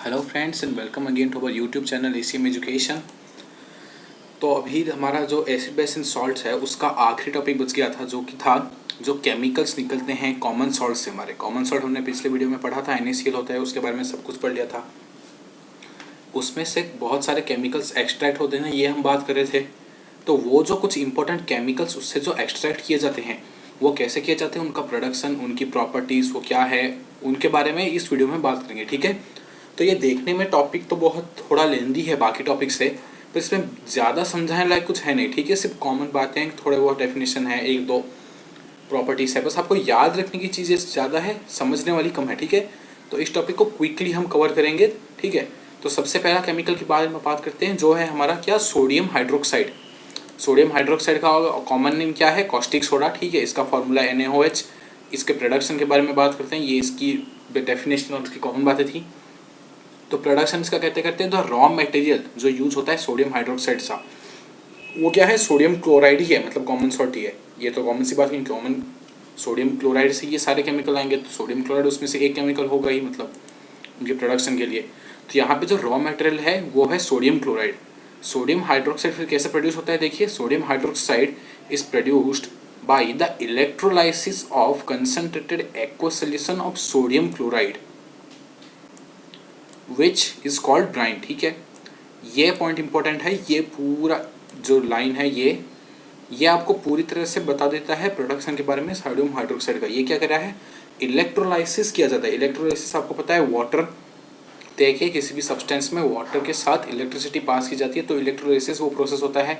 Hello friends and welcome again to our YouTube channel ACM education. तो अभी हमारा जो एसिड बेस एंड सॉल्ट्स है उसका आखिरी टॉपिक बच गया था, जो कि था जो केमिकल्स निकलते हैं कॉमन सॉल्ट से। हमारे कॉमन सॉल्ट हमने पिछले वीडियो में पढ़ा था, NaCl होता है, उसके बारे में सब कुछ पढ़ लिया था। उसमें से बहुत सारे केमिकल्स एक्सट्रैक्ट होते हैं, ये हम बात कर रहे थे। तो वो जो कुछ इंपॉर्टेंट केमिकल्स उससे जो एक्सट्रैक्ट किए जाते हैं वो कैसे किए जाते हैं, उनका प्रोडक्शन, उनकी प्रॉपर्टीज़ वो क्या है, उनके बारे में इस वीडियो में बात करेंगे। ठीक है, तो ये देखने में टॉपिक तो बहुत थोड़ा लेंदी है बाकी टॉपिक से, तो इसमें ज़्यादा समझाने लायक कुछ है नहीं। ठीक है, सिर्फ कॉमन बातें, थोड़े बहुत डेफिनेशन है, एक दो प्रॉपर्टीज़ है, बस आपको याद रखने की चीज़ें ज़्यादा है, समझने वाली कम है। ठीक है, तो इस टॉपिक को क्विकली हम कवर करेंगे। ठीक है, तो सबसे पहला केमिकल के बारे में बात करते हैं, जो है हमारा क्या, सोडियम हाइड्रोक्साइड। सोडियम हाइड्रोक्साइड का कॉमन नेम क्या है, कॉस्टिक सोडा। ठीक है, इसका फॉर्मूला NaOH। इसके प्रोडक्शन के बारे में बात करते हैं, ये इसकी डेफिनेशन और उसकी कॉमन बातें थी। तो प्रोडक्शन इसका कहते करते हैं तो रॉ मटेरियल जो यूज होता है सोडियम हाइड्रोक्साइड का, वो क्या है, सोडियम क्लोराइड ही है, मतलब कॉमन सॉल्ट ही है। ये तो कॉमन सी बात नहीं, कॉमन सोडियम क्लोराइड से ये सारे केमिकल आएंगे, तो सोडियम क्लोराइड उसमें से एक केमिकल होगा ही, मतलब उनके प्रोडक्शन के लिए। तो यहाँ पे जो रॉ मटेरियल है वो है सोडियम क्लोराइड। सोडियम हाइड्रोक्साइड फिर कैसे प्रोड्यूस होता है, देखिए, sodium hydroxide is produced by the electrolysis of concentrated aqueous solution of sodium chloride which is called brine. ठीक है, ये पॉइंट इंपॉर्टेंट है। ये पूरा जो लाइन है ये आपको पूरी तरह से बता देता है प्रोडक्शन के बारे में सोडियम हाइड्रोक्साइड का। ये क्या कर रहा है, इलेक्ट्रोलाइसिस किया जाता है। इलेक्ट्रोलाइसिस आपको पता है, वाटर, देखिए किसी भी सब्सटेंस में वाटर के साथ इलेक्ट्रिसिटी पास की जाती है, तो इलेक्ट्रोलाइसिस वो प्रोसेस होता है।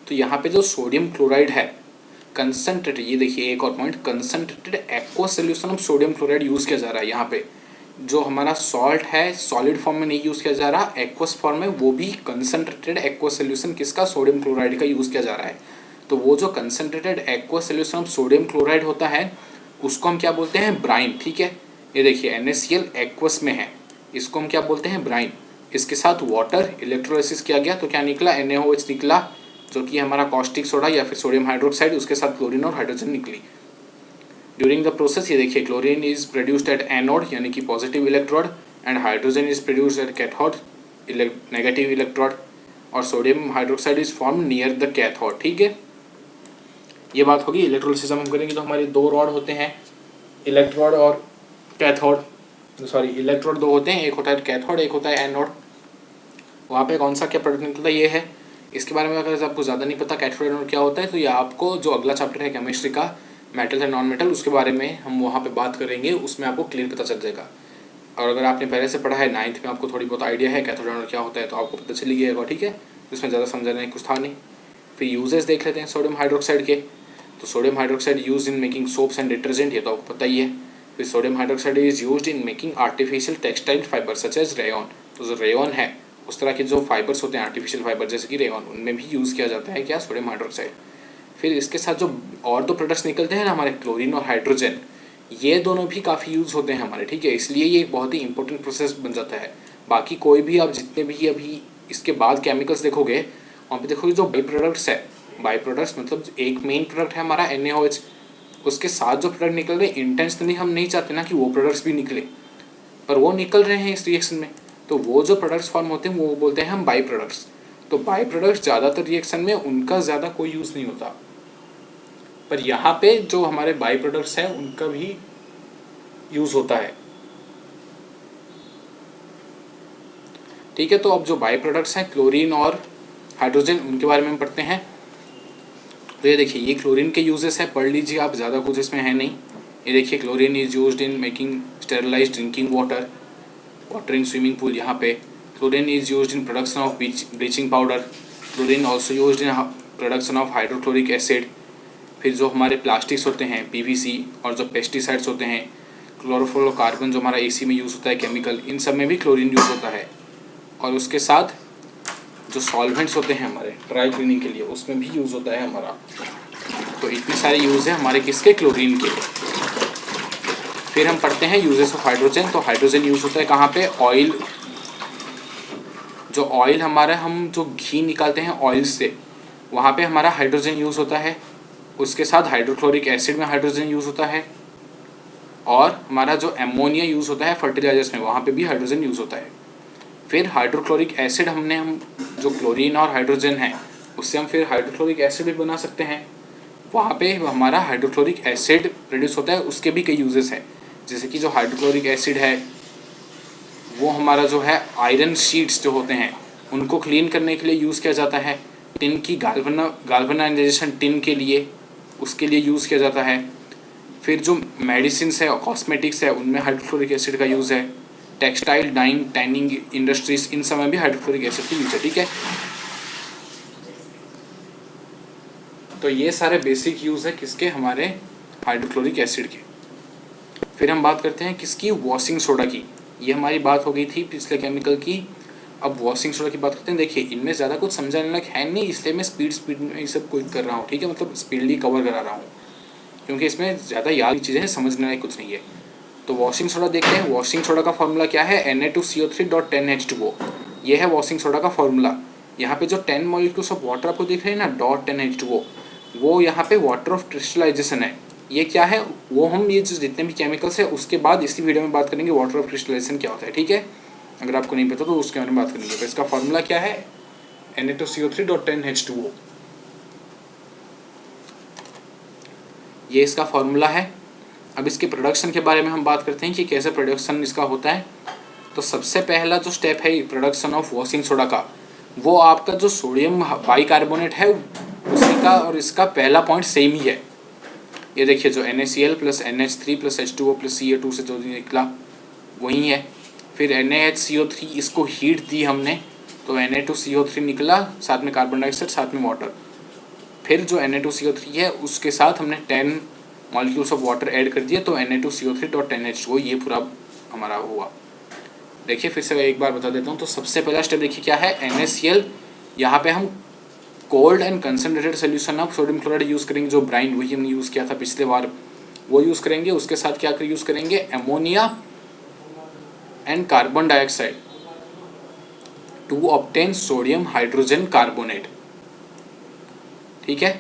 तो यहाँ पे जो सोडियम क्लोराइड है कंसनट्रेटेड, ये देखिए एक और point, concentrated aqueous solution of sodium chloride use किया जा रहा है। यहाँ पे जो हमारा सॉल्ट है सॉलिड फॉर्म में नहीं यूज़ किया जा रहा, एक्वस फॉर्म में, वो भी कंसनट्रेटेड एक्वस सोल्यूशन किसका, सोडियम क्लोराइड का यूज़ किया जा रहा है। तो वो जो concentrated aqueous solution of sodium chloride होता है उसको हम क्या बोलते हैं, ब्राइन। ठीक है, ये देखिए NaCl एक्वस में है, इसको हम क्या बोलते हैं, ब्राइन। इसके साथ वाटर इलेक्ट्रोलाइसिस किया गया तो क्या निकला, NaOH निकला, जो कि हमारा कॉस्टिक सोडा या फिर सोडियम हाइड्रोक्साइड, उसके साथ क्लोरीन और हाइड्रोजन निकली। ड्यूरिंग द प्रोसेस ये देखिए, chlorine is produced at anode यानी कि positive electrode, and hydrogen is produced at cathode negative electrode, और sodium hydroxide is form near the cathode. ठीक है, ये बात होगी। इलेक्ट्रोलिसिस हम करेंगे तो हमारे दो रॉड होते हैं, इलेक्ट्रोड और कैथोड, सॉरी इलेक्ट्रोड दो होते हैं, एक होता है कैथोड, एक होता है एनोड। वहाँ पे कौन सा क्या प्रोडक्ट निकलता है ये है। इसके बारे में अगर आपको ज़्यादा नहीं पता कैथोड एनोड क्या होता है, तो ये आपको जो अगला चैप्टर है केमिस्ट्री का, मेटल एंड नॉन मेटल, उसके बारे में हम वहाँ पे बात करेंगे, उसमें आपको क्लियर पता चल जाएगा। और अगर आपने पहले से पढ़ा है 9th में, आपको थोड़ी बहुत आइडिया है कैथोड एनोड क्या होता है, तो आपको पता चल गया। ठीक है, इसमें ज़्यादा समझाने कुछ था नहीं। फिर यूजेस देख लेते हैं सोडियम हाइड्रोक्साइड के। तो sodium hydroxide use in making soaps and detergent, ये तो आपको पता ही है। फिर sodium hydroxide is use in making artificial textile fibre such as rayon. तो जो रेयन है, उस तरह के जो फाइबर्स होते हैं आर्टिफिशियल फाइबर जैसे कि रेयन, उनमें भी यूज़ किया जाता है क्या, सोडियम हाइड्रोक्साइड। फिर इसके साथ जो और दो प्रोडक्ट्स निकलते हैं ना हमारे, क्लोरीन और हाइड्रोजन, ये दोनों भी काफ़ी यूज़ होते हैं हमारे। ठीक है, इसलिए ये एक बहुत ही इंपॉर्टेंट प्रोसेस बन जाता है। बाकी कोई भी आप जितने भी अभी इसके बाद केमिकल्स देखोगे, वहाँ पे देखोगे जो बाई प्रोडक्ट्स है, बाई प्रोडक्ट्स मतलब एक मेन प्रोडक्ट है हमारा NaOH, उसके साथ जो प्रोडक्ट निकल रहे हैं, इंटेंशनली हम नहीं चाहते ना कि वो प्रोडक्ट्स भी निकले, पर वो निकल रहे हैं इस रिएक्शन में, तो वो जो प्रोडक्ट्स फॉर्म होते हैं वो बोलते हैं हम बाई प्रोडक्ट्स। तो बाई प्रोडक्ट्स ज़्यादातर रिएक्शन में उनका ज़्यादा कोई यूज़ नहीं होता, पर यहाँ पे जो हमारे बाई प्रोडक्ट्स हैं उनका भी यूज़ होता है। ठीक है, तो अब जो बाई प्रोडक्ट्स हैं क्लोरीन और हाइड्रोजन, उनके बारे में हम पढ़ते हैं। तो ये देखिए, ये क्लोरीन के यूजेस हैं, पढ़ लीजिए आप, ज़्यादा कुछ इसमें है नहीं। ये देखिए, chlorine is used in making sterilised drinking water, water in swimming pool. यहाँ पे chlorine is used in production of bleaching powder. Chlorine also used in production of hydrochloric acid. फिर जो हमारे प्लास्टिक्स होते हैं PVC, और जो पेस्टिसाइड्स होते हैं, क्लोरोफ्लोरोकार्बन जो हमारा AC में यूज़ होता है केमिकल, इन सब में भी क्लोरीन यूज़ होता है। और उसके साथ जो सॉल्वेंट्स होते हैं हमारे ड्राई क्लीनिंग के लिए, उसमें भी यूज़ होता है हमारा। तो इतने सारे यूज़ हैं हमारे किसके, क्लोरीन के। फिर हम पढ़ते हैं यूजेस ऑफ हाइड्रोजन। तो हाइड्रोजन यूज़ होता है कहाँ पे, ऑयल, जो ऑयल हमारा, हम जो घी निकालते हैं ऑयल से, वहाँ पे हमारा हाइड्रोजन यूज़ होता है। उसके साथ हाइड्रोक्लोरिक एसिड में हाइड्रोजन यूज़ होता है, और हमारा जो एमोनिया यूज़ होता है फर्टिलाइजर्स में, वहाँ पे भी हाइड्रोजन यूज़ होता है। फिर हाइड्रोक्लोरिक एसिड हम जो क्लोरीन और हाइड्रोजन है उससे हम फिर हाइड्रोक्लोरिक एसिड भी बना सकते हैं। वहाँ पे हमारा हाइड्रोक्लोरिक एसिड प्रोड्यूस होता है, उसके भी कई यूजेस हैं। जैसे कि जो हाइड्रोक्लोरिक एसिड है वो हमारा जो है आयरन शीट्स जो होते हैं उनको क्लीन करने के लिए यूज़ किया जाता है। टिन की गाल्वनाइजेशन टिन के लिए उसके लिए यूज़ किया जाता है। फिर जो मेडिसिन है और कॉस्मेटिक्स है उनमें हाइड्रोक्लोरिक एसिड का यूज़ है। टेक्सटाइल, डाइंग, टैनिंग इंडस्ट्रीज, इन सब में भी हाइड्रोक्लोरिक एसिड की यूज़ है। ठीक है, तो ये सारे बेसिक यूज़ है किसके, हमारे हाइड्रोक्लोरिक एसिड के। फिर हम बात करते हैं किसकी, वॉशिंग सोडा की। ये हमारी बात हो गई थी पिछले केमिकल की। अब वॉशिंग सोडा की बात करते हैं। देखिए इनमें ज़्यादा कुछ समझाने लायक है नहीं, इसलिए मैं स्पीड में ये सब कुछ कर रहा हूँ। ठीक है, मतलब स्पीडली कवर करा रहा हूँ क्योंकि इसमें ज़्यादा याद की चीज़ें हैं, समझने लायक कुछ नहीं है। तो वॉशिंग सोडा देखते हैं। वॉशिंग सोडा का फॉर्मूला क्या है, Na2CO3.10H2O। ये है वॉशिंग सोडा का फॉर्मूला। यहाँ पे जो 10 मॉलिक्यूल्स ऑफ वाटर आपको दिख रहे हैं ना, .10H2O, वो यहाँ पे वाटर ऑफ क्रिस्टलाइजेशन है। ये क्या है, वो हम ये जो जितने भी केमिकल्स है उसके बाद इसी वीडियो में बात करेंगे वाटर ऑफ क्रिस्टलाइजेशन क्या होता है। ठीक है, अगर आपको नहीं पता तो उसके बारे में बात करेंगे। तो इसका फॉर्मूला क्या है, Na2CO3.10H2O, ये इसका फॉर्मूला है। अब इसके प्रोडक्शन के बारे में हम बात करते हैं कि कैसे प्रोडक्शन इसका होता है। तो सबसे पहला जो स्टेप है प्रोडक्शन ऑफ वॉशिंग सोडा का, वो आपका जो सोडियम बाइकार्बोनेट है उसी का और इसका पहला पॉइंट सेम ही है। ये देखिए जो NaCl + NH3 + H2O + Ca2 से जो निकला वही है। फिर NaHCO3 इसको हीट दी हमने तो Na2CO3 निकला, साथ में कार्बन डाइऑक्साइड, साथ में वाटर। फिर जो Na2CO3 है उसके साथ हमने 10 मॉलिक्यूल्स ऑफ वाटर ऐड कर दिए तो Na2CO3.10H2O ये पूरा हमारा हुआ। देखिए फिर से एक बार बता देता हूँ। तो सबसे पहला स्टेप देखिए क्या है, NaCl, यहाँ पे हम cold and concentrated solution of sodium chloride use करेंगे, जो ब्राइन वही हमने यूज़ किया था पिछले बार वो यूज़ करेंगे। उसके साथ क्या कर यूज़ करेंगे, ammonia and carbon dioxide to obtain sodium hydrogen carbonate. ठीक है,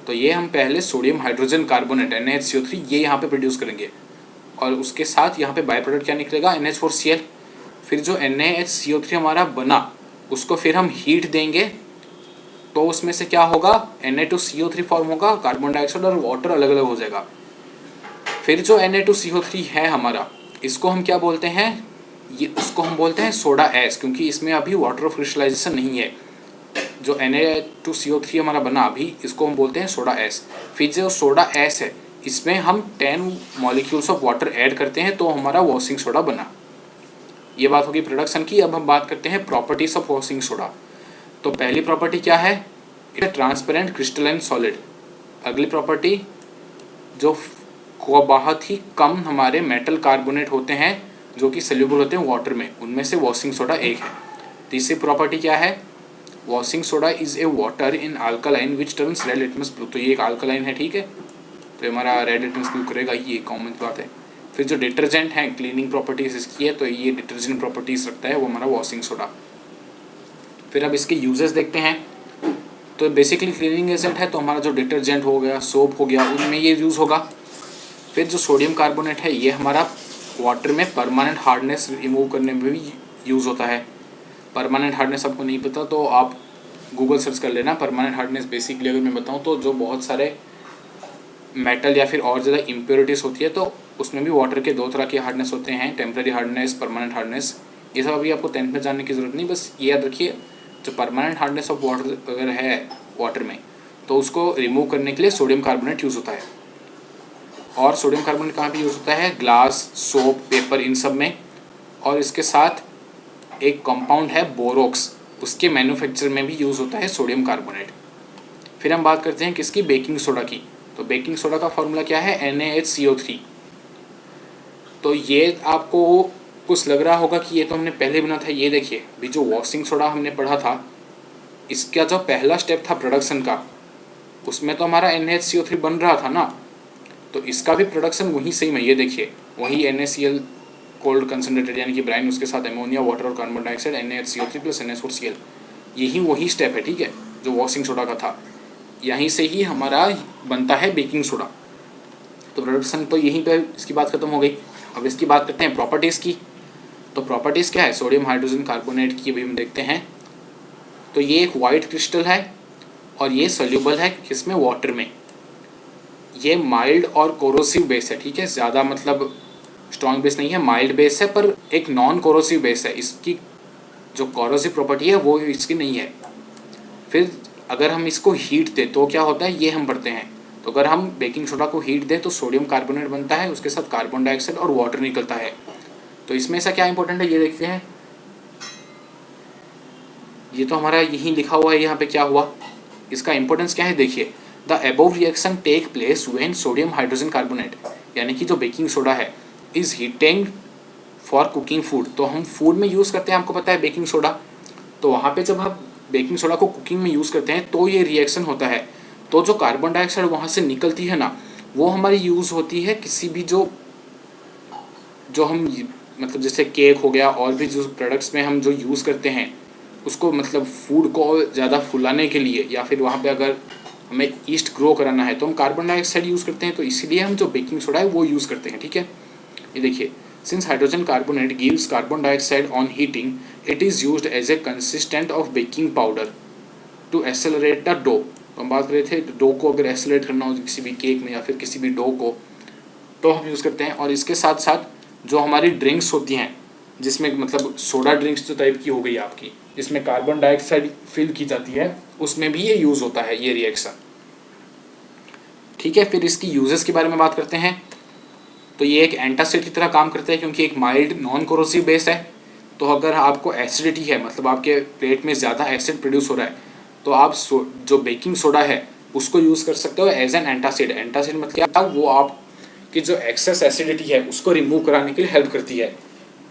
तो ये हम पहले सोडियम हाइड्रोजन कार्बोनेट NaHCO3 ये यहाँ पे प्रोड्यूस करेंगे और उसके साथ यहाँ पे बाय प्रोडक्ट क्या निकलेगा, NH4Cl। फिर जो NaHCO3 हमारा बना उसको फिर हम हीट देंगे तो उसमें से क्या होगा, Na2CO3 फॉर्म होगा, कार्बन डाइऑक्साइड और वाटर अलग अलग हो जाएगा। फिर जो Na2CO3 है हमारा, इसको हम क्या बोलते हैं, ये उसको हम बोलते हैं सोडा एस, क्योंकि इसमें अभी वाटर ऑफ क्रिस्टलाइजेशन नहीं है। जो Na2CO3 हमारा बना अभी, इसको हम बोलते हैं सोडा एस। फिर जो सोडा एस है इसमें हम 10 मॉलिक्यूल्स ऑफ वाटर ऐड करते हैं तो हमारा वॉशिंग सोडा बना। ये बात होगी प्रोडक्शन की। अब हम बात करते हैं प्रॉपर्टीज ऑफ वॉशिंग सोडा। तो पहली प्रॉपर्टी क्या है, इट है ट्रांसपेरेंट क्रिस्टलाइन सॉलिड। अगली प्रॉपर्टी जो बहुत ही कम हमारे मेटल कार्बोनेट होते हैं जो कि सोल्यूबल होते हैं वाटर में, उनमें से वॉशिंग सोडा एक है। तीसरी प्रॉपर्टी क्या है, washing soda is a water in alkaline which turns red litmus blue. तो ये एक अल्कालाइन है, ठीक है, तो हमारा रेड लिटमस ब्लू करेगा, ये कॉमन बात है। फिर जो डिटर्जेंट है, क्लीनिंग प्रॉपर्टीज इसकी है, तो ये डिटर्जेंट प्रॉपर्टीज रखता है वो हमारा वॉशिंग सोडा। फिर अब इसके यूजेस देखते हैं। तो बेसिकली क्लीनिंग एजेंट है, तो हमारा जो डिटर्जेंट हो गया, सोप हो गया, उनमें ये यूज़ होगा। फिर जो सोडियम कार्बोनेट है ये हमारा वाटर में परमानेंट हार्डनेस रिमूव करने में भी यूज़ होता है। परमानेंट हार्डनेस आपको नहीं पता तो आप गूगल सर्च कर लेना। परमानेंट हार्डनेस बेसिकली अगर मैं बताऊँ तो जो बहुत सारे मेटल या फिर और ज़्यादा इम्प्योरिटीज़ होती है तो उसमें भी वाटर के दो तरह के हार्डनेस होते हैं, टेम्पररी हार्डनेस, परमानेंट हार्डनेस। ये सब अभी आपको 10th में जानने की ज़रूरत नहीं, बस ये याद रखिए जो परमानेंट हार्डनेस ऑफ वाटर अगर है वाटर में तो उसको रिमूव करने के लिए सोडियम कार्बोनेट यूज़ होता है। और सोडियम कार्बोनेट कहाँ पे यूज़ होता है, ग्लास, सोप, पेपर, इन सब में। और इसके साथ एक कंपाउंड है बोरोक्स, उसके मैन्युफैक्चर में भी यूज़ होता है सोडियम कार्बोनेट। फिर हम बात करते हैं किसकी, बेकिंग सोडा की। तो बेकिंग सोडा का फॉर्मूला क्या है, NaHCO3। तो ये आपको कुछ लग रहा होगा कि ये तो हमने पहले बना था। ये देखिए अभी जो वॉशिंग सोडा हमने पढ़ा था इसका जो पहला स्टेप था प्रोडक्शन का, उसमें तो हमारा NaHCO3 बन रहा था ना, तो इसका भी प्रोडक्शन वही सेम है। ये देखिए वही NaCl कोल्ड कंसनट्रेटेड यानी कि ब्राइन, उसके साथ अमोनिया, वाटर और कार्बन डाइऑक्साइड, NaHCO3 + NH4Cl, यही वही स्टेप है, ठीक है, जो वॉशिंग सोडा का था। यहीं से ही हमारा बनता है बेकिंग सोडा। तो प्रोडक्शन तो यहीं पर इसकी बात खत्म हो गई। अब इसकी बात करते हैं प्रॉपर्टीज़ की। तो प्रॉपर्टीज़ क्या है सोडियम हाइड्रोजन कार्बोनेट की अभी हम देखते हैं। तो ये एक वाइट क्रिस्टल है और ये सोल्यूबल है किसमें, वाटर में। ये माइल्ड और कोरोसिव बेस है, ठीक है, ज़्यादा मतलब स्ट्रॉन्ग बेस नहीं है, माइल्ड बेस है, पर एक नॉन कोरोसिव बेस है। इसकी जो कोरोसिव प्रॉपर्टी है वो इसकी नहीं है। फिर अगर हम इसको हीट दें तो क्या होता है, ये हम पढ़ते हैं। तो अगर हम बेकिंग सोडा को हीट दें तो सोडियम कार्बोनेट बनता है, उसके साथ कार्बन डाइऑक्साइड और वाटर निकलता है। तो इसमें ऐसा क्या इंपॉर्टेंट है ये देखते हैं। ये तो हमारा यही लिखा हुआ है, यहाँ पे क्या हुआ, इसका इंपॉर्टेंस क्या है देखिए। The above reaction take place when sodium hydrogen carbonate, यानी कि जो बेकिंग सोडा है, is heating for cooking food. तो हम फूड में यूज़ करते हैं, आपको पता है बेकिंग सोडा। तो वहाँ पे जब हम बेकिंग सोडा को कुकिंग में यूज़ करते हैं तो ये रिएक्शन होता है। तो जो कार्बन डाइऑक्साइड वहाँ से निकलती है ना, वो हमारी यूज़ होती है किसी भी जो हम मतलब जैसे केक हो गया और भी जो प्रोडक्ट्स में हम जो यूज़ करते हैं उसको, मतलब फूड को ज़्यादा फुलाने के लिए, या फिर वहाँ पे अगर हमें ईस्ट ग्रो कराना है तो हम कार्बन डाइऑक्साइड यूज़ करते हैं। तो इसीलिए हम जो बेकिंग सोडा है वो यूज़ करते हैं, ठीक है। ये देखिए, since hydrogen carbonate gives carbon dioxide on heating, it is used as a consistent of baking powder to accelerate the dough. तो हम बात कर रहे थे डो को अगर एक्सेलरेट करना हो किसी भी केक में या फिर किसी भी डो को, तो हम यूज़ करते हैं। और इसके साथ साथ जो हमारी ड्रिंक्स होती हैं, जिसमें मतलब सोडा ड्रिंक्स जो टाइप की हो गई आपकी, जिसमें कार्बन डाइऑक्साइड फिल की जाती है, उसमें भी ये यूज़ होता है ये रिएक्शन, ठीक है। फिर इसकी यूजेस के बारे में बात करते हैं। तो ये एक एंटासिड की तरह काम करता है क्योंकि एक माइल्ड नॉन कोरोसिव बेस है। तो अगर आपको एसिडिटी है, मतलब आपके प्लेट में ज़्यादा एसिड प्रोड्यूस हो रहा है, तो आप जो बेकिंग सोडा है उसको यूज़ कर सकते हो एज एन एंटासिड। एंटासिड मतलब क्या, वो आपकी जो एक्सेस एसिडिटी है उसको रिमूव कराने के लिए हेल्प करती है।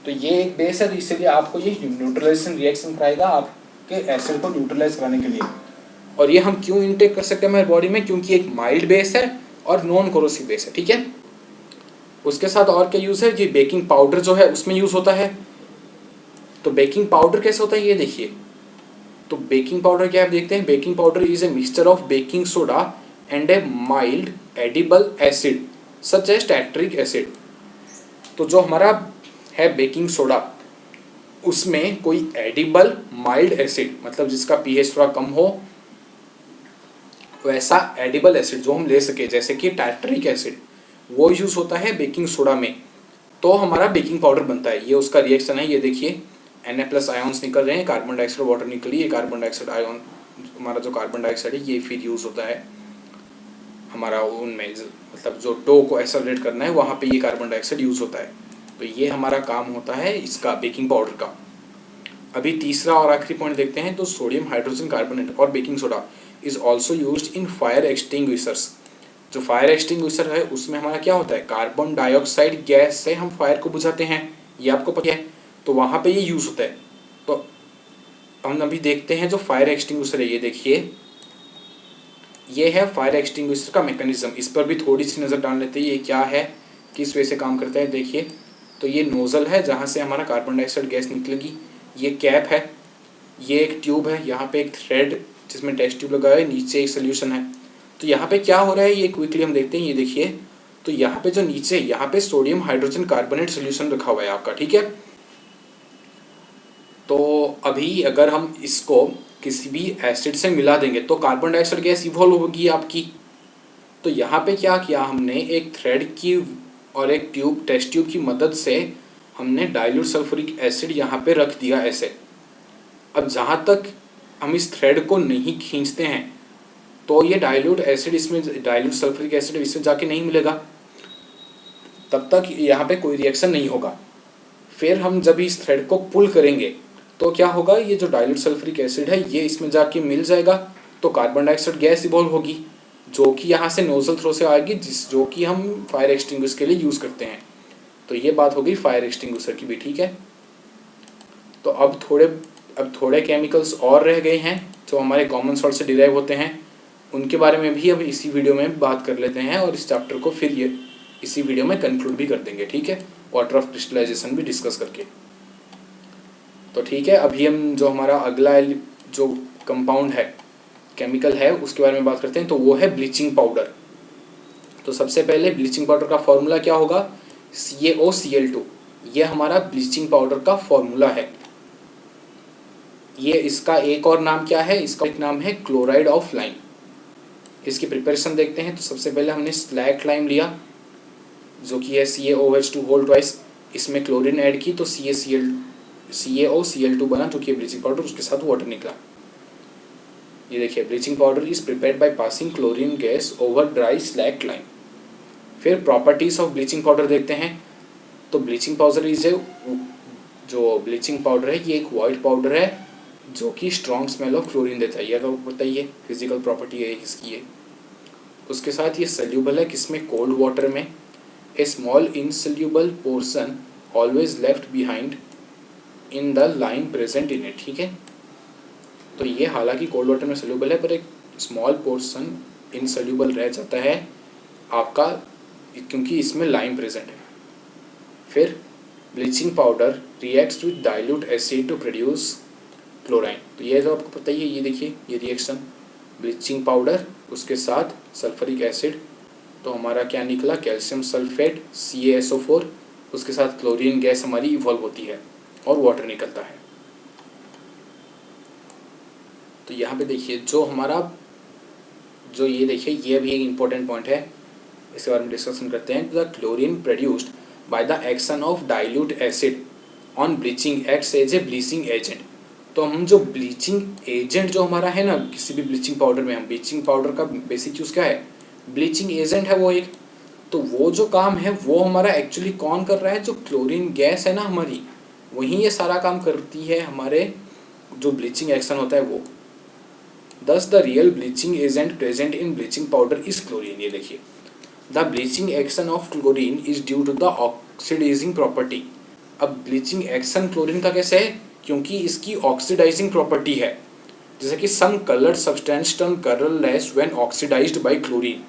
तो ये एक बेस है, तो इसीलिए आपको ये न्यूट्रलाइजेशन रिएक्शन कराएगा आपके एसिड को न्यूट्रलाइज कराने के लिए। और ये हम क्यों इनटेक कर सकते हैं हमारे बॉडी में, क्योंकि एक माइल्ड बेस है और नॉन कोरोसिव बेस है, ठीक है। उसके साथ और क्या यूज़ है, ये बेकिंग पाउडर जो है उसमें यूज़ होता है। तो बेकिंग पाउडर कैसे होता है ये देखिए। तो बेकिंग पाउडर क्या आप देखते हैं, baking powder is a mixture of baking soda and a mild edible acid such as tartaric acid. तो जो हमारा है बेकिंग सोडा, उसमें कोई एडिबल माइल्ड एसिड, मतलब जिसका पीएच थोड़ा कम हो, वैसा एडिबल एसिड जो हम ले सके, जैसे कि टैट्रिक एसिड, वो यूज़ होता है बेकिंग सोडा में। तो हमारा बेकिंग पाउडर बनता है। ये उसका रिएक्शन है, ये देखिए Na+ आयॉन्स निकल रहे हैं, कार्बन डाइऑक्साइड वाटर निकली है, कार्बन डाइऑक्साइड आयॉन, हमारा जो कार्बन डाइऑक्साइड है ये फिर यूज़ होता है हमारा उनमें, मतलब जो डो को एक्सेलरेट करना है वहाँ पे ये कार्बन डाइऑक्साइड यूज़ होता है। तो ये हमारा काम होता है इसका बेकिंग पाउडर का। अभी तीसरा और आखिरी पॉइंट देखते हैं। तो सोडियम हाइड्रोजन कार्बोनेट और baking soda is also used in fire extinguishers. जो फायर एक्सटिंग्विशर है उसमें हमारा क्या होता है, कार्बन डाइऑक्साइड गैस से हम फायर को बुझाते हैं, ये आपको पता है। तो वहाँ पे ये यूज़ होता है। तो हम अभी देखते हैं जो फायर एक्सटिंग्विशर है, ये देखिए, ये है फायर एक्सटिंग्विशर का मैकेनिज्म। इस पर भी थोड़ी सी नज़र डाल लेते हैं, ये क्या है, किस वे से काम करता है। देखिए, तो ये नोज़ल है जहाँ से हमारा कार्बन डाइऑक्साइड गैस निकलेगी, ये कैप है, ये एक ट्यूब है, यहाँ पे एक थ्रेड जिसमें टेस्ट ट्यूब लगा है, नीचे एक सोल्यूशन है। तो यहाँ पे क्या हो रहा है ये क्विकली हम देखते हैं, ये देखिए। तो यहाँ पे जो नीचे, यहाँ पे सोडियम हाइड्रोजन कार्बोनेट सोल्यूशन रखा हुआ है आपका, ठीक है। तो अभी अगर हम इसको किसी भी एसिड से मिला देंगे तो कार्बन डाइऑक्साइड गैस इवॉल्व होगी आपकी। तो यहाँ पे क्या किया हमने, एक थ्रेड की और एक ट्यूब, टेस्ट ट्यूब की मदद से हमने डाइल्यूट सल्फ्यूरिक एसिड यहाँ पे रख दिया ऐसे। अब जहाँ तक हम इस थ्रेड को नहीं खींचते हैं तो ये डाइल्यूट एसिड इसमें, डाइल्यूट सल्फ्यूरिक एसिड इसमें जाके नहीं मिलेगा, तब तक यहाँ पे कोई रिएक्शन नहीं होगा। फिर हम जब इस थ्रेड को पुल करेंगे तो क्या होगा, ये जो डाइल्यूट सल्फ्यूरिक एसिड है ये इसमें जाके मिल जाएगा, तो कार्बन डाइऑक्साइड गैस इवॉल्व होगी जो कि यहाँ से नोजल थ्रो से आएगी, जो कि हम फायर एक्सटिंग्विशर के लिए यूज़ करते हैं। तो ये बात हो गई फायर एक्सटिंग्विशर की भी, ठीक है। तो अब थोड़े केमिकल्स और रह गए हैं जो हमारे कॉमन सॉल्ट से डिराइव होते हैं, उनके बारे में भी अब इसी वीडियो में बात कर लेते हैं और इस चैप्टर को फिर ये इसी वीडियो में कंक्लूड भी कर देंगे, ठीक है, वाटर ऑफ क्रिस्टलाइजेशन भी डिस्कस करके। तो ठीक है, अभी हम जो हमारा अगला जो कंपाउंड है, केमिकल है, उसके बारे में बात करते हैं। तो वो है ब्लीचिंग पाउडर। तो सबसे पहले ब्लीचिंग पाउडर का फॉर्मूला क्या होगा, CaOCl2। ये हमारा ब्लीचिंग पाउडर का फॉर्मूला है। ये इसका एक और नाम क्या है, इसका एक नाम है क्लोराइड ऑफ लाइम। इसकी प्रिपरेशन देखते हैं। तो सबसे पहले हमने स्लैक लाइम लिया जो कि है CaOH2 होल ट्वाइस, इसमें क्लोरीन ऐड की तो CaCl2 बना जो कि ब्लीचिंग पाउडर, उसके साथ वाटर निकला। ये देखिए bleaching powder is prepared by passing chlorine gas over dry slack lime. फिर प्रॉपर्टीज ऑफ ब्लीचिंग पाउडर देखते हैं। तो ब्लीचिंग पाउडर इज जो ब्लीचिंग पाउडर है ये एक वाइट पाउडर है जो कि स्ट्रॉन्ग स्मेल ऑफ क्लोरीन देता है। ये तो बताइए फिजिकल प्रॉपर्टी है इसकी ये। उसके साथ ये सल्यूबल है किसमें, कोल्ड वाटर में। A small insoluble portion always left behind in the lime present in it. ठीक है, तो ये हालांकि कोल्ड वाटर में सल्यूबल है पर एक स्मॉल पोर्शन इनसल्यूबल रह जाता है आपका, क्योंकि इसमें लाइम प्रेजेंट है। फिर bleaching powder reacts with dilute acid to produce chlorine. तो ये तो आपको पता ही है, ये देखिए ये रिएक्शन ब्लीचिंग पाउडर उसके साथ सल्फरिक एसिड, तो हमारा क्या निकला, कैल्शियम सल्फेट CaSO4, उसके साथ क्लोरीन गैस हमारी इवॉल्व होती है और वाटर निकलता है। तो यहाँ पे देखिए जो हमारा जो ये देखिए ये भी एक इम्पोर्टेंट पॉइंट है, इसके बारे में डिस्कशन करते हैं। The chlorine produced by the action of dilute acid on bleaching acts as a bleaching agent. तो हम जो ब्लीचिंग एजेंट जो हमारा है ना किसी भी ब्लीचिंग पाउडर में, हम ब्लीचिंग पाउडर का बेसिक यूज़ क्या है, ब्लीचिंग एजेंट है वो एक। तो वो जो काम है वो हमारा एक्चुअली कौन कर रहा है, जो क्लोरीन गैस है ना हमारी, वहीं ये सारा काम करती है हमारे जो ब्लीचिंग एक्शन होता है वो। Thus the real bleaching agent present in bleaching powder is chlorine. ये देखिए the bleaching action of chlorine is due to the oxidising property. अब ब्लीचिंग एक्शन क्लोरीन का कैसे है, क्योंकि इसकी ऑक्सीडाइजिंग प्रॉपर्टी है। जैसे कि some coloured substance turn colourless when oxidised by chlorine.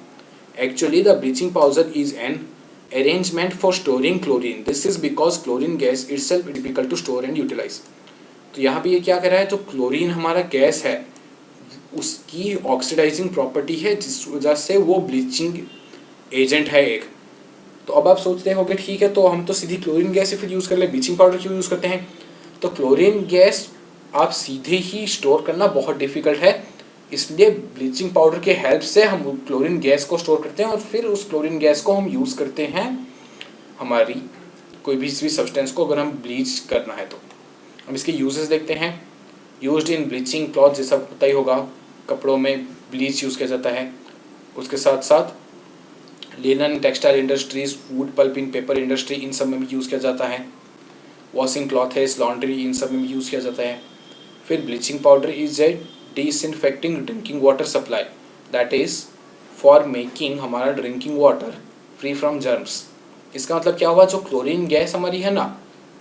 Actually, the bleaching powder is an arrangement for storing chlorine. This is because chlorine gas itself is difficult to store and utilize. तो यहाँ पे ये क्या कर रहा है, जो chlorine हमारा गैस है उसकी ऑक्सीडाइजिंग प्रॉपर्टी है जिस वजह से वो ब्लीचिंग एजेंट है एक। तो अब आप सोचते होंगे ठीक है तो हम तो सीधी क्लोरीन गैस ही फिर यूज़ कर ले, ब्लीचिंग पाउडर क्यों यूज़ करते हैं। तो क्लोरीन गैस आप सीधे ही स्टोर करना बहुत डिफिकल्ट है, इसलिए ब्लीचिंग पाउडर के हेल्प से हम क्लोरीन गैस को स्टोर करते हैं और फिर उस क्लोरीन गैस को हम यूज़ करते हैं हमारी कोई भी सब्सटेंस को अगर हम ब्लीच करना है तो। हम इसके यूजेस देखते हैं। यूज्ड इन ब्लीचिंग क्लॉथ, जैसा आपको पता ही होगा कपड़ों में ब्लीच यूज़ किया जाता है। उसके साथ साथ linen, textile industries, wood pulping, paper industry, इन सब में भी यूज़ किया जाता है। वॉशिंग क्लॉथेस, लॉन्ड्री, इन सब में भी यूज़ किया जाता है। फिर bleaching powder is A disinfecting drinking water supply, that is for making हमारा drinking water free from germs. इसका मतलब क्या हुआ, जो क्लोरीन गैस हमारी है ना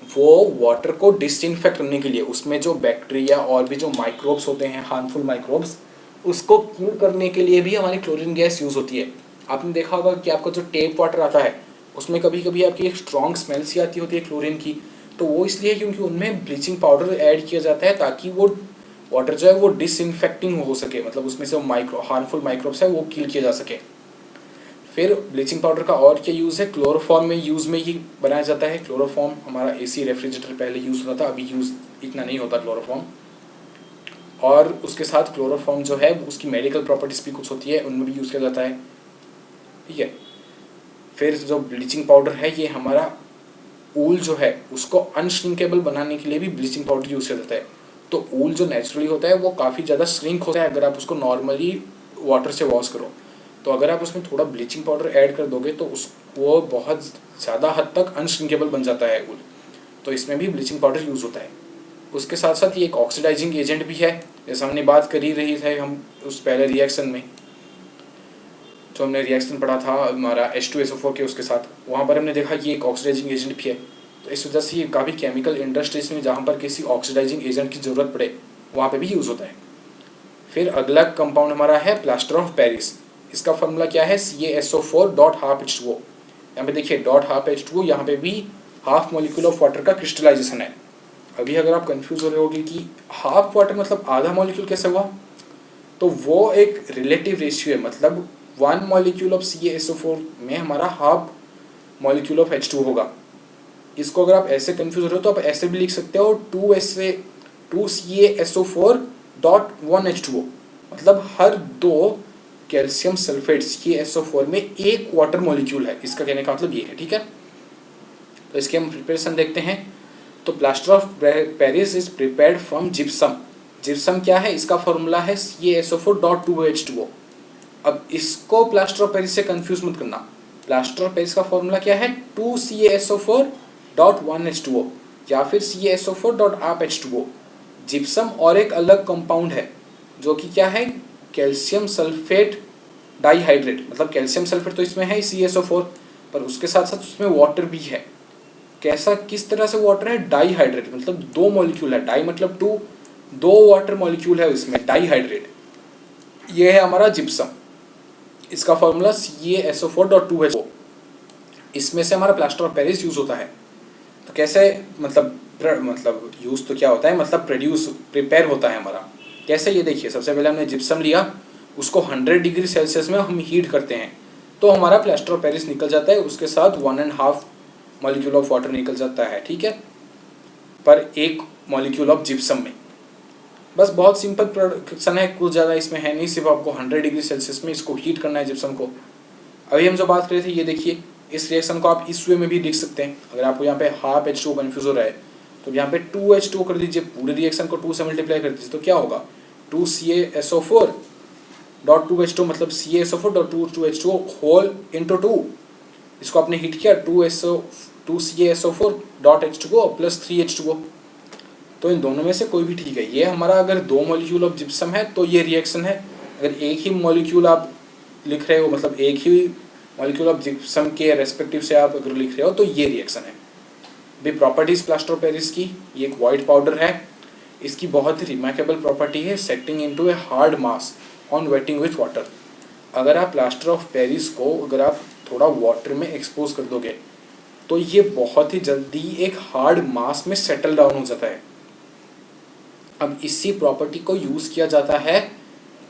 वो वाटर को डिसइंफेक्ट करने के लिए, उसमें जो बैक्टीरिया और भी जो माइक्रोब्स होते हैं हार्मफुल माइक्रोब्स, उसको किल करने के लिए भी हमारी क्लोरीन गैस यूज़ होती है। आपने देखा होगा कि आपका जो टेप वाटर आता है उसमें कभी कभी आपकी एक स्ट्रॉन्ग स्मेल सी आती होती है क्लोरीन की, तो वो इसलिए क्योंकि उनमें ब्लीचिंग पाउडर ऐड किया जाता है ताकि वो वाटर जो है वो डिसइंफेक्टिंग हो सके, मतलब उसमें से हार्मफुल माइक्रोब्स है वो किल किया जा सके। फिर ब्लीचिंग पाउडर का और क्या यूज़ है, क्लोरोफॉर्म में यूज़ में ही बनाया जाता है। क्लोरोफॉर्म हमारा AC रेफ्रिजरेटर पहले यूज़ होता था, अभी यूज़ इतना नहीं होता क्लोरोफॉर्म। और उसके साथ क्लोरोफॉर्म जो है उसकी मेडिकल प्रॉपर्टीज़ भी कुछ होती है, उनमें भी यूज़ किया जाता है। ठीक है, फिर जो ब्लीचिंग पाउडर है ये हमारा ऊल जो है उसको अनश्रिंकेबल बनाने के लिए भी ब्लीचिंग पाउडर यूज़ किया जाता है। तो ऊल जो नेचुरली होता है वो काफ़ी ज़्यादा श्रिंक होता है अगर आप उसको नॉर्मली वाटर से वॉश करो, तो अगर आप उसमें थोड़ा ब्लीचिंग पाउडर ऐड कर दोगे तो वो बहुत ज़्यादा हद तक अनश्रिंकेबल बन जाता है ऊल। तो इसमें भी ब्लीचिंग पाउडर यूज़ होता है। उसके साथ साथ ये एक ऑक्सीडाइजिंग एजेंट भी है, जैसा हमने बात कर ही रही थे हम उस पहले रिएक्शन में, जो हमने रिएक्शन पढ़ा था हमारा H2SO4 के उसके साथ, वहाँ पर हमने देखा कि एक ऑक्सीडाइजिंग एजेंट भी है। तो इस वजह से ये काफ़ी केमिकल इंडस्ट्रीज में जहाँ पर किसी ऑक्सीडाइजिंग एजेंट की ज़रूरत पड़े वहाँ पे भी यूज़ होता है। फिर अगला कंपाउंड हमारा है प्लास्टर ऑफ पेरिस। इसका फॉर्मूला क्या है, CaSO4.12H2O। यहाँ पे देखिए .12H2O, यहाँ पे भी हाफ मॉलिक्यूल ऑफ वाटर का क्रिस्टलाइजेशन है। अभी अगर आप कंफ्यूज हो रहे होगे कि हाफ वाटर मतलब आधा मॉलिक्यूल कैसे हुआ, तो वो एक रिलेटिव रेशियो है, मतलब 1 मॉलिक्यूल ऑफ CaSO4 में हमारा हाफ मॉलिक्यूल ऑफ H2 होगा। इसको अगर आप ऐसे कंफ्यूज हो रहे हो तो आप ऐसे भी लिख सकते हो 2CaSO4.1H2O, मतलब हर दो कैल्शियम सल्फेट CaSO4 में एक वाटर मॉलिक्यूल है, इसका कहने का मतलब ये है। ठीक है, तो इसके हम प्रिपरेशन देखते हैं। तो plaster of Paris is prepared from gypsum. Gypsum क्या है, इसका फॉर्मूला है CaSO4.2H2O। अब इसको प्लास्टर ऑफ पेरिस से कंफ्यूज मत करना। प्लास्टर ऑफ पेरिस का फॉर्मूला क्या है, 2CaSO4.1H2O या फिर CaSO4.8H2O। जिप्सम और एक अलग कंपाउंड है जो कि क्या है, कैल्शियम सल्फेट डाइहाइड्रेट, मतलब कैल्शियम सल्फेट तो इसमें है CaSO4, पर उसके साथ साथ उसमें वाटर भी है। कैसा, किस तरह से वाटर है, डाइहाइड्रेट, मतलब दो मॉलिक्यूल है, डाई मतलब टू, दो वाटर मॉलिक्यूल है उसमें, डाइहाइड्रेट। ये है हमारा जिप्सम, इसका फॉर्मूला CaSO4.2H2O। इसमें से हमारा प्लास्टर ऑफ पेरिस यूज होता है। तो कैसे, मतलब यूज तो क्या होता है, मतलब प्रिपेयर होता है हमारा कैसे, ये देखिए। सबसे पहले हमने जिप्सम लिया, उसको 100 डिग्री सेल्सियस में हम हीट करते हैं तो हमारा प्लास्टर ऑफ पेरिस निकल जाता है, उसके साथ 1.5 मॉलिक्यूल ऑफ वाटर निकल जाता है। ठीक है, पर एक मॉलिक्यूल ऑफ जिप्सम में। बस बहुत सिंपल प्रोडक्शन है, कुछ ज़्यादा इसमें है नहीं, सिर्फ आपको 100 डिग्री सेल्सियस में इसको हीट करना है जिप्सम को। अभी हम जो बात कर रहे थे, ये देखिए, इस रिएक्शन को आप इस वे में भी लिख सकते हैं। अगर आपको यहाँ पे हाफ H2O कन्फ्यूज हो रहा है तो यहाँ पे 2H2O कर दीजिए, पूरे रिएक्शन को 2 से मल्टीप्लाई कर दीजिए तो क्या होगा, 2CaSO4.2H2O, मतलब CaSO4.2H2O होल इंटू 2। इसको आपने हीट किया 2CaSO4.H2O प्लस 3H2O, तो इन दोनों में से कोई भी ठीक है। ये हमारा अगर दो मॉलिक्यूल ऑफ जिप्सम है तो ये रिएक्शन है। अगर एक ही मॉलिक्यूल आप लिख रहे हो, मतलब एक ही मॉलिक्यूल ऑफ जिप्सम के रेस्पेक्टिव से आप अगर लिख रहे हो तो ये रिएक्शन है। भी प्रॉपर्टीज प्लास्टर ऑफ पेरिस की, ये एक वाइट पाउडर है, इसकी बहुत ही रिमार्केबल प्रॉपर्टी है setting into a hard mass on waiting with water. अगर आप प्लास्टर ऑफ पेरिस को अगर आप थोड़ा वाटर में एक्सपोज कर दोगे तो ये बहुत ही जल्दी एक हार्ड मास में सेटल डाउन हो जाता है। अब इसी प्रॉपर्टी को यूज़ किया जाता है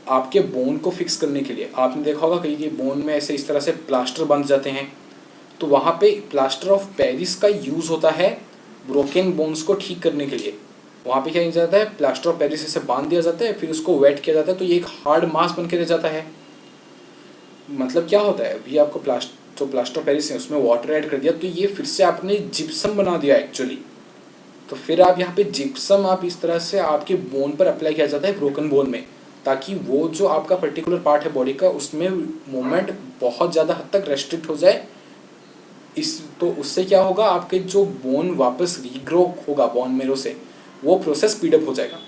आपके बोन को फिक्स करने के लिए। आपने देखा होगा कहीं ये बोन में ऐसे इस तरह से प्लास्टर बंध जाते हैं, तो वहाँ पे प्लास्टर ऑफ पेरिस का यूज़ होता है ब्रोकन बोन्स को ठीक करने के लिए। वहाँ पे क्या किया जाता है, प्लास्टर ऑफ पेरिस ऐसे बांध दिया जाता है, फिर उसको वेट किया जाता है तो ये एक हार्ड मास बन के रह जाता है। मतलब क्या होता है, अभी आपको प्लास्टर ऑफ पेरिस है उसमें वाटर ऐड कर दिया तो ये फिर से आपने जिप्सम बना दिया एक्चुअली। तो फिर आप यहाँ पे जिप्सम आप इस तरह से आपके बोन पर अप्लाई किया जाता है, ब्रोकन बोन में, ताकि वो जो आपका पर्टिकुलर पार्ट है बॉडी का उसमें मूवमेंट बहुत ज़्यादा हद तक रेस्ट्रिक्ट हो जाए। तो उससे क्या होगा, आपके जो बोन वापस रीग्रो होगा बोन मेरो से, वो प्रोसेस स्पीडअप हो जाएगा।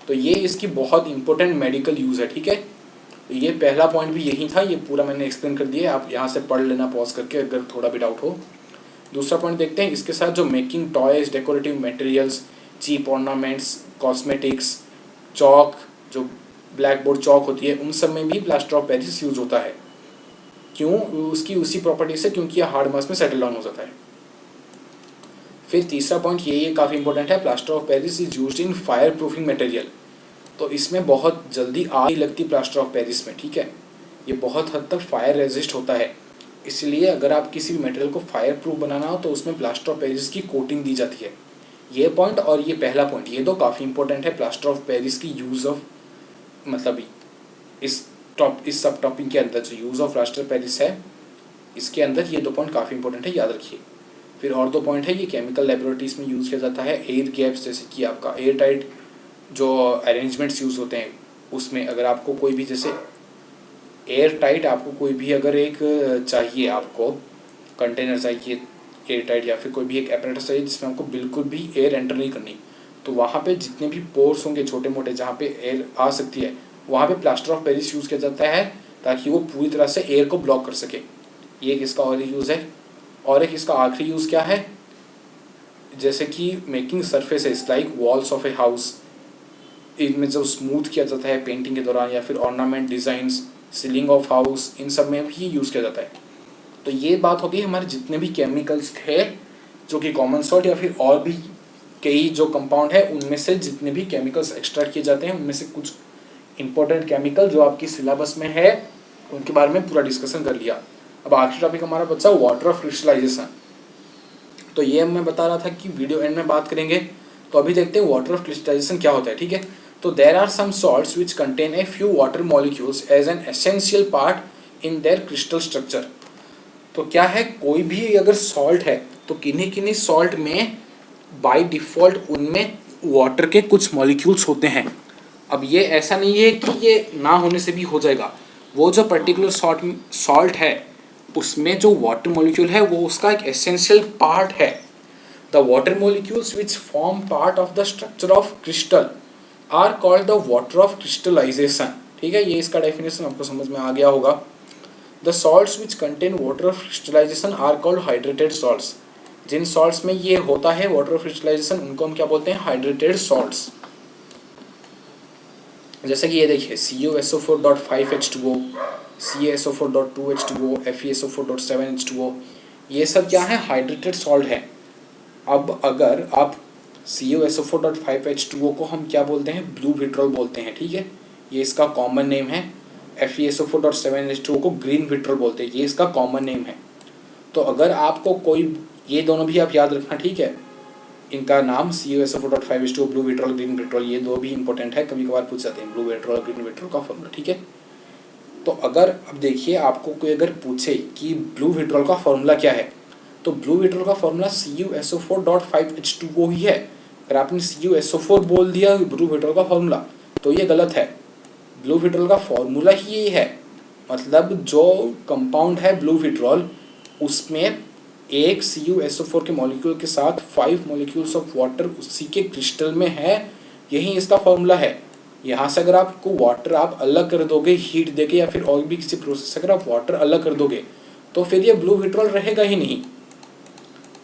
तो ये इसकी बहुत इंपॉर्टेंट मेडिकल यूज़ है। ठीक है, तो ये पहला पॉइंट भी यही था, ये पूरा मैंने एक्सप्लेन कर दिया, आप यहाँ से पढ़ लेना पॉज करके अगर थोड़ा भी डाउट हो। दूसरा पॉइंट देखते हैं, इसके साथ जो making toys, decorative materials, cheap ornaments, cosmetics, chalk, जो ब्लैक बोर्ड चौक होती है, उन सब में भी प्लास्टर ऑफ पेरिस यूज होता है। क्यों, उसकी उसी प्रॉपर्टी से, क्योंकि ये हार्ड मास में सेटल डाउन हो जाता है। फिर तीसरा पॉइंट ये काफ़ी इंपॉर्टेंट है, plaster of Paris is used in fire proofing material. तो इसमें बहुत जल्दी आग नहीं लगती प्लास्टर ऑफ पेरिस में। ठीक है, ये बहुत हद तक फायर रेजिस्ट होता है, इसलिए अगर आप किसी भी मटेरियल को फायर प्रूफ बनाना हो तो उसमें प्लास्टर ऑफ पेरिस की कोटिंग दी जाती है। ये पॉइंट और ये पहला पॉइंट, ये तो काफ़ी इंपॉर्टेंट है प्लास्टर ऑफ पेरिस की यूज़ ऑफ, मतलब इस सब टॉपिक के अंदर जो यूज़ ऑफ प्लास्टर पेरिस है इसके अंदर ये दो पॉइंट काफ़ी इंपॉर्टेंट है, याद रखिए। फिर और दो पॉइंट है, ये केमिकल लेबोरेटरीज में यूज़ किया जाता है। एयर गैप्स, जैसे कि आपका एयर टाइट जो अरेंजमेंट्स यूज़ होते हैं उसमें, अगर आपको कोई भी जैसे एयर टाइट, आपको कोई भी अगर एक चाहिए, आपको कंटेनर चाहिए एयर टाइट, या फिर कोई भी एक एपरेटस चाहिए जिसमें आपको बिल्कुल भी एयर एंटर नहीं करनी, तो वहाँ पे जितने भी पोर्स होंगे छोटे मोटे जहाँ पे एयर आ सकती है, वहाँ पे प्लास्टर ऑफ पेरिस यूज़ किया जाता है ताकि वो पूरी तरह से एयर को ब्लॉक कर सके। ये एक इसका और यूज़ है। और एक इसका आखिरी यूज़ क्या है, जैसे कि making surfaces like walls of a house, इनमें जो स्मूथ किया जाता है पेंटिंग के दौरान, या फिर ornament designs, ceiling of house, इन सब में भी यूज़ किया जाता है। तो ये बात होगी हमारे जितने भी केमिकल्स थे जो कि कॉमन सॉल्ट या फिर और भी कई जो कंपाउंड है, उनमें से जितने भी केमिकल्स एक्सट्रैक्ट किए जाते हैं उनमें से कुछ इंपॉर्टेंट केमिकल जो आपकी सिलेबस में है उनके बारे में पूरा डिस्कशन कर लिया। अब आखिरी टॉपिक हमारा बचा वाटर ऑफ क्रिस्टलाइजेशन। तो ये मैं बता रहा था कि वीडियो एंड में बात करेंगे। तो अभी देखते हैं वाटर ऑफ क्रिस्टलाइजेशन क्या होता है, ठीक है। तो there are some salts which contain a few water molecules as an essential part in their crystal structure. तो क्या है, कोई भी अगर सॉल्ट है तो किन्हीं किन्हीं सॉल्ट में बाय डिफ़ॉल्ट उनमें वाटर के कुछ मॉलिक्यूल्स होते हैं। अब ये ऐसा नहीं है कि ये ना होने से भी हो जाएगा, वो जो पर्टिकुलर सॉल्ट है उसमें जो वाटर मॉलिक्यूल है वो उसका एक एसेंशियल पार्ट है। The water molecules which form part of the structure of crystal are called the water of crystallisation, ठीक है। ये इसका डेफिनेशन आपको समझ में आ गया होगा। The salts which contain water of crystallisation are called hydrated salts. जिन सॉल्ट्स में ये होता है वाटर ऑफ क्रिस्टलाइजेशन उनको हम क्या बोलते हैं, हाइड्रेटेड सॉल्ट्स। जैसे कि ये देखिए CuSO4.5H2O, CaSO4.2H2O, FeSO4.7H2O, ये सब क्या है, हाइड्रेटेड सॉल्ट है। अब अगर आप CuSO4.5H2O को हम क्या बोलते हैं, ब्लू विट्रॉल बोलते हैं, ठीक है, ये इसका कॉमन नेम है। FeSO4.7H2O को ग्रीन विट्रॉल बोलते हैं, ये इसका कॉमन नेम है। तो अगर आपको कोई, ये दोनों भी आप याद रखना, ठीक है, इनका नाम CuSO4.5H2O, blue vitriol, green vitriol, ये दो भी इंपॉर्टेंट है, कभी कभार पूछ जाते हैं ब्लू विट्रॉल, ग्रीन विट्रॉल का फॉर्मूला, ठीक है। तो अगर अब देखिए आपको कोई अगर पूछे कि ब्लू विट्रॉल का फॉर्मूला क्या है, तो ब्लू विट्रॉल का फॉर्मूला CuSO4.5H2O ही है। अगर आपने CuSO4 बोल दिया ब्लू विट्रॉल का फॉर्मूला तो ये गलत है। ब्लू विट्रॉल का फॉर्मूला ही यही है, मतलब जो कंपाउंड है ब्लू विट्रॉल उसमें एक CuSO4 के मॉलिक्यूल के साथ 5 मॉलिक्यूल्स ऑफ वाटर उसी के क्रिस्टल में है, यही इसका फॉर्मूला है। यहाँ से अगर आपको वाटर आप अलग कर दोगे हीट देके या फिर और भी किसी प्रोसेस से अगर आप वाटर अलग कर दोगे तो फिर ये ब्लू विट्रॉल रहेगा ही नहीं,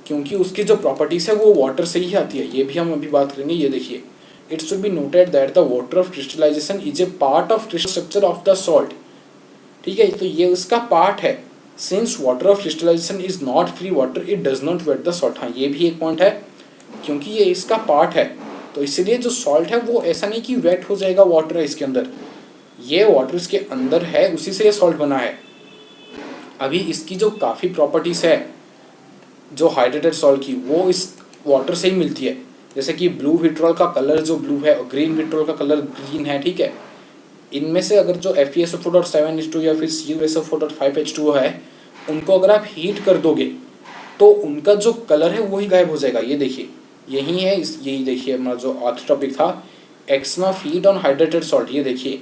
क्योंकि उसकी जो प्रॉपर्टीज है वो वाटर से ही आती है। ये भी हम अभी बात करेंगे। ये देखिए, it should be noted that the water of crystallisation is a part of crystal structure of the salt, ठीक है। तो ये उसका पार्ट है। Since water of crystallisation is not free water it does not wet the salt. हाँ, ये भी एक पॉइंट है, क्योंकि ये इसका पार्ट है तो इसलिए जो सॉल्ट है वो ऐसा नहीं कि वेट हो जाएगा, वाटर है इसके अंदर, ये वाटर इसके अंदर है, उसी से ये सॉल्ट बना है। अभी इसकी जो काफ़ी प्रॉपर्टीज है जो हाइड्रेटेड सॉल्ट की वो इस वाटर से ही मिलती है। जैसे कि ब्लू विट्रॉल का कलर जो ब्लू है और ग्रीन विट्रॉल का कलर ग्रीन है, ठीक है। इनमें से अगर जो FeSO4.7H2 या फिर CuSO4.5H2O है उनको अगर आप हीट कर दोगे तो उनका जो कलर है वही गायब हो जाएगा। ये देखिए, यही है यही देखिए हमारा जो आखिरी टॉपिक था, action of heat on hydrated salt. ये देखिए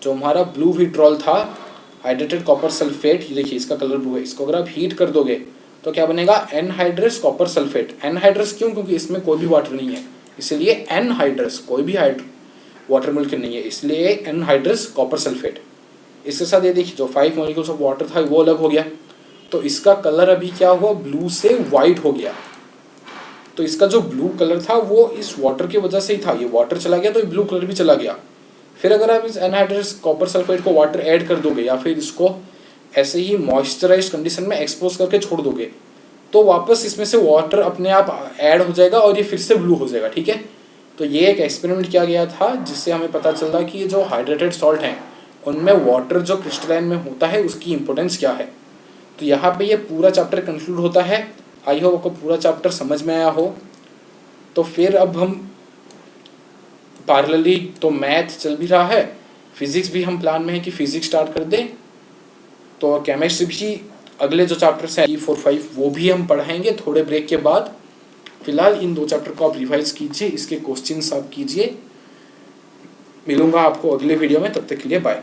जो हमारा ब्लू विट्रॉल था, हाइड्रेटेड कॉपर सल्फेट, ये देखिए इसका कलर ब्लू है, इसको अगर आप हीट कर दोगे तो क्या बनेगा, एनहाइड्रस कॉपर सल्फेट। एनहाइड्रस क्यों, क्योंकि इसमें कोई भी वाटर नहीं है, इसलिए एनहाइड्रस, कोई भी वाटर मोलिक्यूल नहीं है, इसलिए एनहाइड्रस कॉपर सल्फेट। इसके साथ ये देखिए जो 5 मॉलिक्यूल्स ऑफ वाटर था वो अलग हो गया, तो इसका कलर अभी क्या हुआ, ब्लू से वाइट हो गया। तो इसका जो ब्लू कलर था वो इस वाटर की वजह से ही था, ये वाटर चला गया तो ये ब्लू कलर भी चला गया। फिर अगर आप इस एनहाइड्रस कॉपर सल्फेट को वाटर ऐड कर दोगे या फिर इसको ऐसे ही मॉइस्चराइज्ड कंडीशन में एक्सपोज करके छोड़ दोगे तो वापस इसमें से वाटर अपने आप ऐड हो जाएगा और ये फिर से ब्लू हो जाएगा, ठीक है। तो ये एक एक्सपेरिमेंट किया गया था जिससे हमें पता चलता कि ये जो हाइड्रेटेड सॉल्ट हैं उनमें वाटर जो क्रिस्टलाइन में होता है उसकी इंपॉर्टेंस क्या है। तो यहाँ पे ये पूरा चैप्टर कंक्लूड होता है। आई होप आपको पूरा चैप्टर समझ में आया हो। तो फिर अब हम पैरेलली तो मैथ चल भी रहा है, फिजिक्स भी हम प्लान में है कि फिजिक्स स्टार्ट कर दें, तो केमिस्ट्री भी अगले जो चैप्टर्स हैं 4, 5 वो भी हम पढ़ाएंगे थोड़े ब्रेक के बाद। फिलहाल इन 2 चैप्टर को आप रिवाइज कीजिए, इसके क्वेश्चंस आप कीजिए। मिलूंगा आपको अगले वीडियो में, तब तक के लिए बाय।